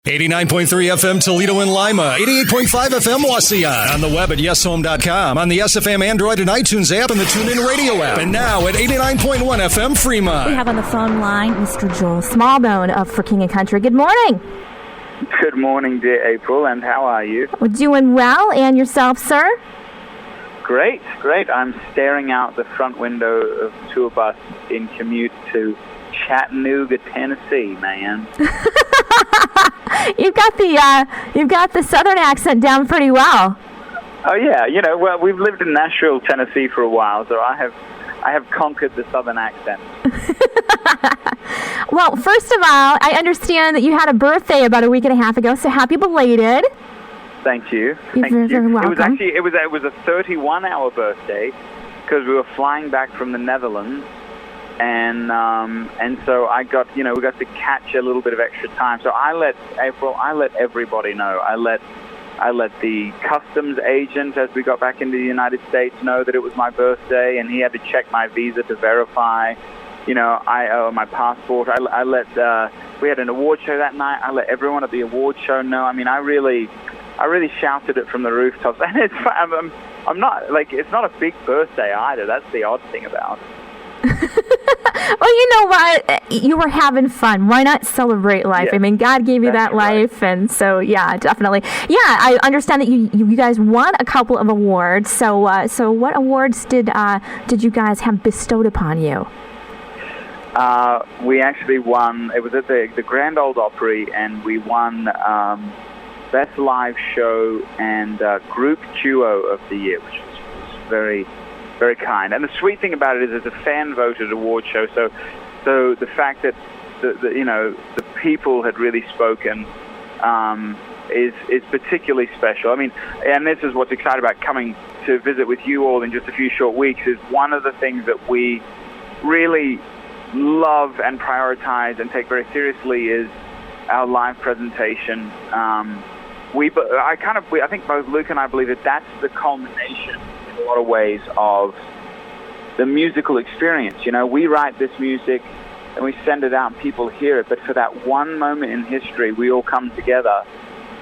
89.3 FM Toledo and Lima, 88.5 FM Wauseon, on the web at yeshome.com, on the SFM Android and iTunes app, and the TuneIn Radio app, and now at 89.1 FM Fremont. We have on the phone line Mr. Joel Smallbone of For King and Country. Good morning. Good morning, dear April, and how are you? We're doing well, and yourself, sir? Great. I'm staring out the front window of the tour bus in commute to Chattanooga, Tennessee, man. You've got the southern accent down pretty well. Oh yeah, well, we've lived in Nashville, Tennessee for a while, so I have conquered the southern accent. Well, first of all, I understand that you had a birthday about a week and a half ago, so happy belated. Thank you. You're very welcome. It was a 31-hour birthday because we were flying back from the Netherlands. And so I got, we got to catch a little bit of extra time. So I let everybody know. I let the customs agent, as we got back into the United States, know that it was my birthday, and he had to check my visa to verify, my passport. We had an award show that night. I let everyone at the award show know. I mean, I really shouted it from the rooftops. And it's not a big birthday either. That's the odd thing about it. Well, you know what? You were having fun. Why not celebrate life? Yeah, I mean, God gave you that life, right. And so, yeah, definitely. Yeah, I understand that you guys won a couple of awards. So what awards did you guys have bestowed upon you? We actually won. It was at the Grand Ole Opry, and we won Best Live Show and Group Duo of the Year, which was very, very kind. And the sweet thing about it is it's a fan-voted award show, so the fact that the people had really spoken is particularly special. I mean, and this is what's exciting about coming to visit with you all in just a few short weeks, is one of the things that we really love and prioritize and take very seriously is our live presentation. I think both Luke and I believe that that's the culmination in a lot of ways of the musical experience. We write this music and we send it out and people hear it, but for that one moment in history, we all come together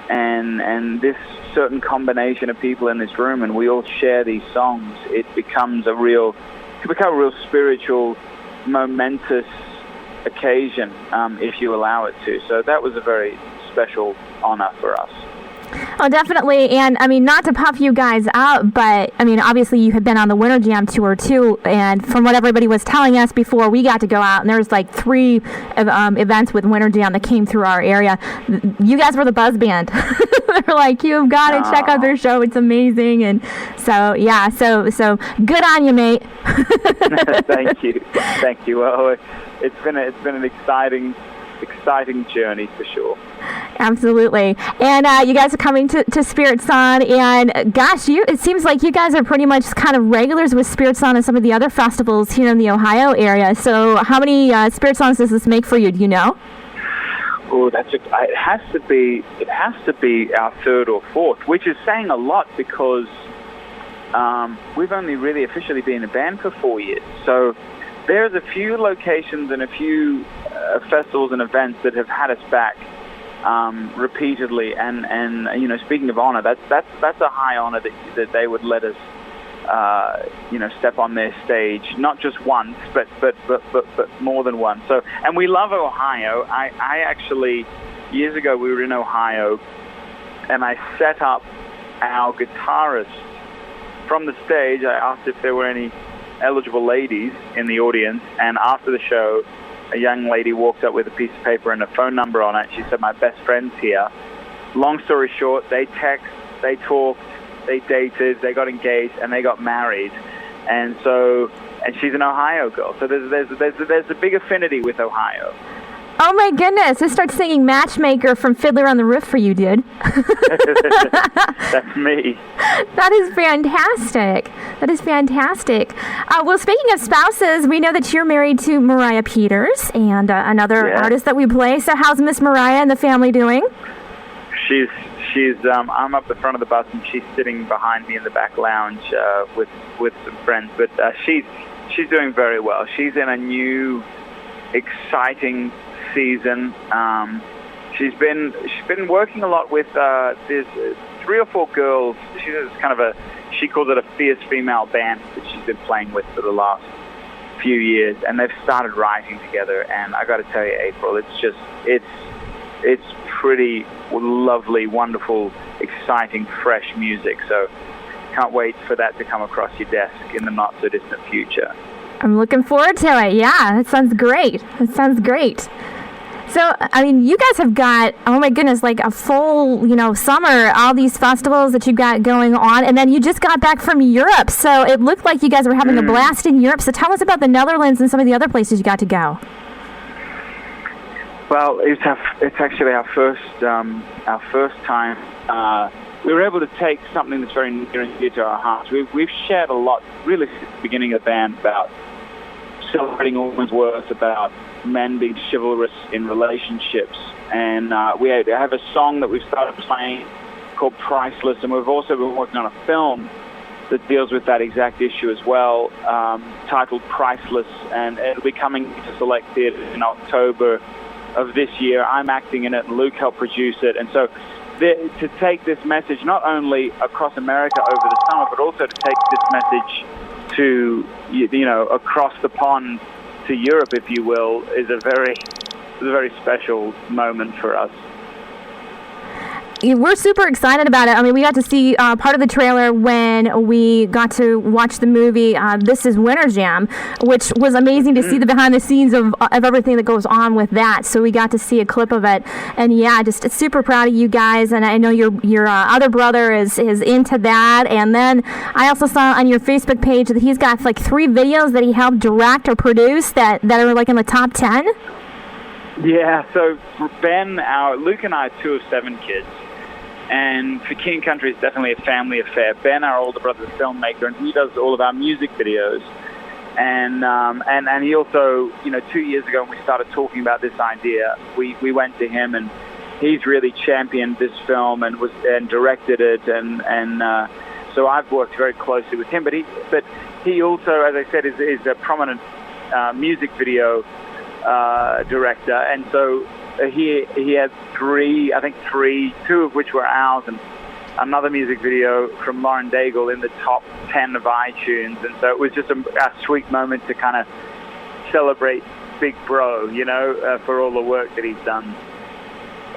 and this certain combination of people in this room, and we all share these songs. It becomes a real spiritual, momentous occasion, if you allow it to. So that was a very special honor for us. Oh, definitely. And, I mean, not to puff you guys out, but, I mean, obviously you had been on the Winter Jam tour, too, and from what everybody was telling us before we got to go out, and there was, 3 events with Winter Jam that came through our area. You guys were the buzz band. They're like, you've got to check out their show. It's amazing. And so, yeah, so good on you, mate. Thank you. Well, it's been an exciting journey for sure. Absolutely. And you guys are coming to Spirit Son, and gosh, it seems like you guys are pretty much kind of regulars with Spirit Son and some of the other festivals here in the Ohio area. So how many Spirit Songs does this make for you? Do you know? Oh, it has to be our 3rd or 4th, which is saying a lot because we've only really officially been a band for 4 years. So there's a few locations and a few festivals and events that have had us back repeatedly, and speaking of honor, that's a high honor that they would let us step on their stage, not just once, but more than once. So, and we love Ohio. I actually, years ago, we were in Ohio, and I set up our guitarist from the stage. I asked if there were any eligible ladies in the audience, and after the show, a young lady walked up with a piece of paper and a phone number on it. She said, "My best friend's here." Long story short, they text, they talked, they dated, they got engaged, and they got married. And she's an Ohio girl. So there's a big affinity with Ohio. Oh my goodness! I start singing "Matchmaker" from Fiddler on the Roof for you, dude. That's me. That is fantastic. Well, speaking of spouses, we know that you're married to Mariah Peters and another artist that we play. So how's Miss Mariah and the family doing? She's I'm up the front of the bus and she's sitting behind me in the back lounge with some friends. But she's doing very well. She's in a new, exciting season. she's been working a lot with there's 3 or 4 girls. She's kind of she calls it a fierce female band that she's been playing with for the last few years, and they've started writing together. And I got to tell you, April, it's pretty lovely, wonderful, exciting, fresh music. So can't wait for that to come across your desk in the not so distant future. I'm looking forward to it. Yeah, that sounds great. So, I mean, you guys have got, oh my goodness, like a full, summer, all these festivals that you've got going on, and then you just got back from Europe, so it looked like you guys were having a blast in Europe. So tell us about the Netherlands and some of the other places you got to go. Well, it's actually our first time. We were able to take something that's very near and dear to our hearts. We've shared a lot, really, since the beginning of the band, about celebrating a woman's worth, about men being chivalrous in relationships. And we have a song that we've started playing called Priceless, and we've also been working on a film that deals with that exact issue as well, titled Priceless, and it'll be coming to select theaters in October of this year. I'm acting in it, and Luke helped produce it. And so to take this message not only across America over the summer, but also to take this message to, across the pond to Europe, if you will, is a very special moment for us. We're super excited about it. I mean, we got to see part of the trailer when we got to watch the movie This Is Winter Jam, which was amazing to see the behind the scenes of everything that goes on with that. So we got to see a clip of it, and yeah, just super proud of you guys. And I know your other brother is into that. And then I also saw on your Facebook page that he's got like 3 videos that he helped direct or produce that are like in the top 10. Yeah. So Ben, Luke and I are 2 of 7 kids. And for King & Country, it's definitely a family affair. Ben, our older brother, is a filmmaker, and he does all of our music videos. And he also, 2 years ago when we started talking about this idea, we went to him, and he's really championed this film and directed it, and so I've worked very closely with him. But he also, as I said, is a prominent music video director, and so he had 3, 2 of which were ours, and another music video from Lauren Daigle in the top 10 of iTunes. And so it was just a sweet moment to kind of celebrate Big Bro, for all the work that he's done.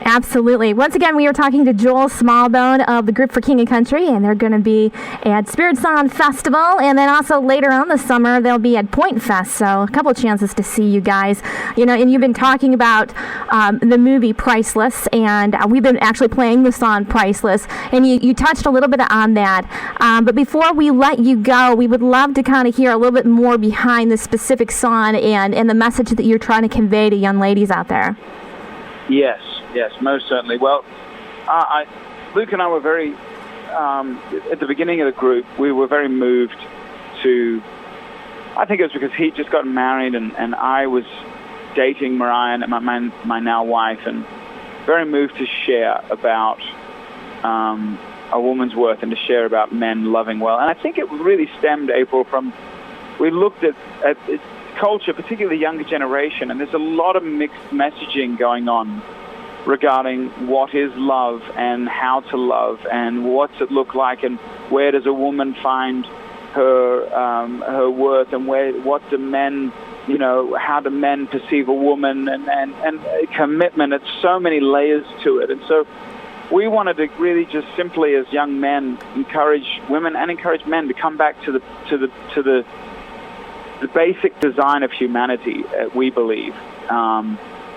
Absolutely. Once again, we are talking to Joel Smallbone of the group for King & Country, and they're going to be at Spirit Song Festival, and then also later on this summer, they'll be at Point Fest, so a couple chances to see you guys. And you've been talking about the movie Priceless, and we've been actually playing the song Priceless, and you touched a little bit on that. But before we let you go, we would love to kind of hear a little bit more behind the specific song and the message that you're trying to convey to young ladies out there. Yes, most certainly. Well, Luke and I were very, at the beginning of the group, we were very moved to, I think it was because he'd just gotten married and I was dating Mariah, my now wife, and very moved to share about a woman's worth and to share about men loving well. And I think it really stemmed, April, from, we looked at culture, particularly the younger generation, and there's a lot of mixed messaging going on regarding what is love and how to love and what's it look like and where does a woman find her worth and what do men, how do men perceive a woman and commitment. It's so many layers to it. And so we wanted to really just simply as young men encourage women and encourage men to come back to the basic design of humanity, we believe,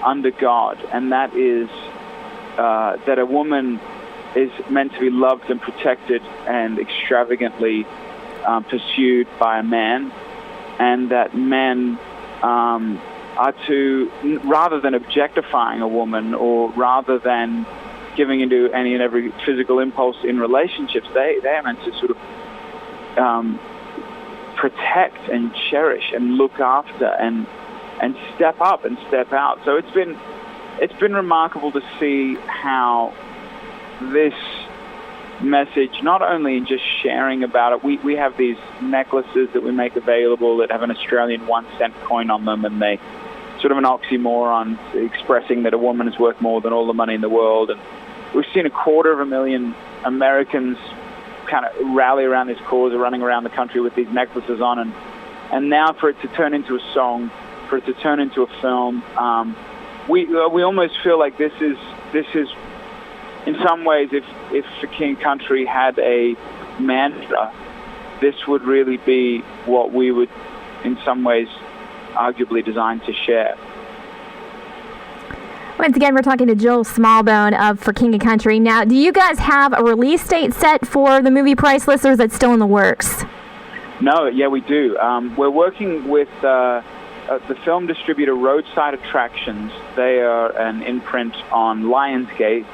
under God, and that is that a woman is meant to be loved and protected and extravagantly pursued by a man, and that men are to, rather than objectifying a woman or rather than giving into any and every physical impulse in relationships, they are meant to sort of protect and cherish and look after and step up and step out. So it's been remarkable to see how this message, not only in just sharing about it, we have these necklaces that we make available that have an Australian 1-cent coin on them, and they sort of an oxymoron, expressing that a woman is worth more than all the money in the world. And we've seen 250,000 Americans kind of rally around this cause, running around the country with these necklaces on, and now for it to turn into a song, for it to turn into a film, we almost feel like this is in some ways, if the King Country had a mantra, this would really be what we would, in some ways, arguably designed to share. Once again, we're talking to Joel Smallbone of For King of Country. Now, do you guys have a release date set for the movie Priceless, or is it still in the works? No, yeah, we do. We're working with the film distributor Roadside Attractions. They are an imprint on Lionsgate,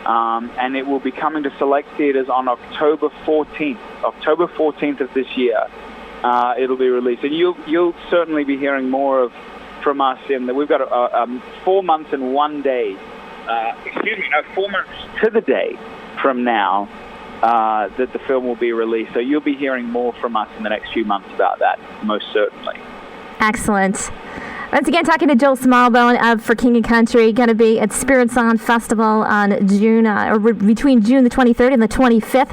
and it will be coming to select theaters on October 14th. October 14th of this year, it'll be released. And you'll certainly be hearing more from us in that we've got 4 months and 1 day, 4 months to the day from now that the film will be released. So you'll be hearing more from us in the next few months about that, most certainly. Excellent. Once again, talking to Joel Smallbone of For King of Country, going to be at Spirit Sound Festival on June, or between June the 23rd and the 25th.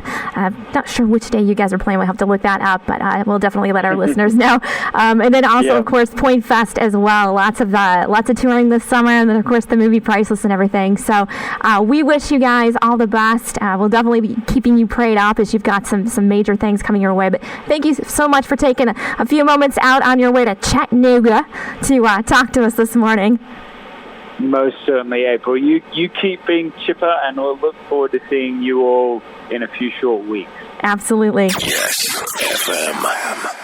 Not sure which day you guys are playing. We'll have to look that up, but we'll definitely let our listeners know. And then also, of course, Point Fest as well. Lots of touring this summer, and then of course the movie Priceless and everything. So we wish you guys all the best. We'll definitely be keeping you prayed up as you've got some major things coming your way. But thank you so much for taking a few moments out on your way to Chattanooga to talk to us this morning. Most certainly, April. You keep being chipper, and we'll look forward to seeing you all in a few short weeks. Absolutely. Yes, FM.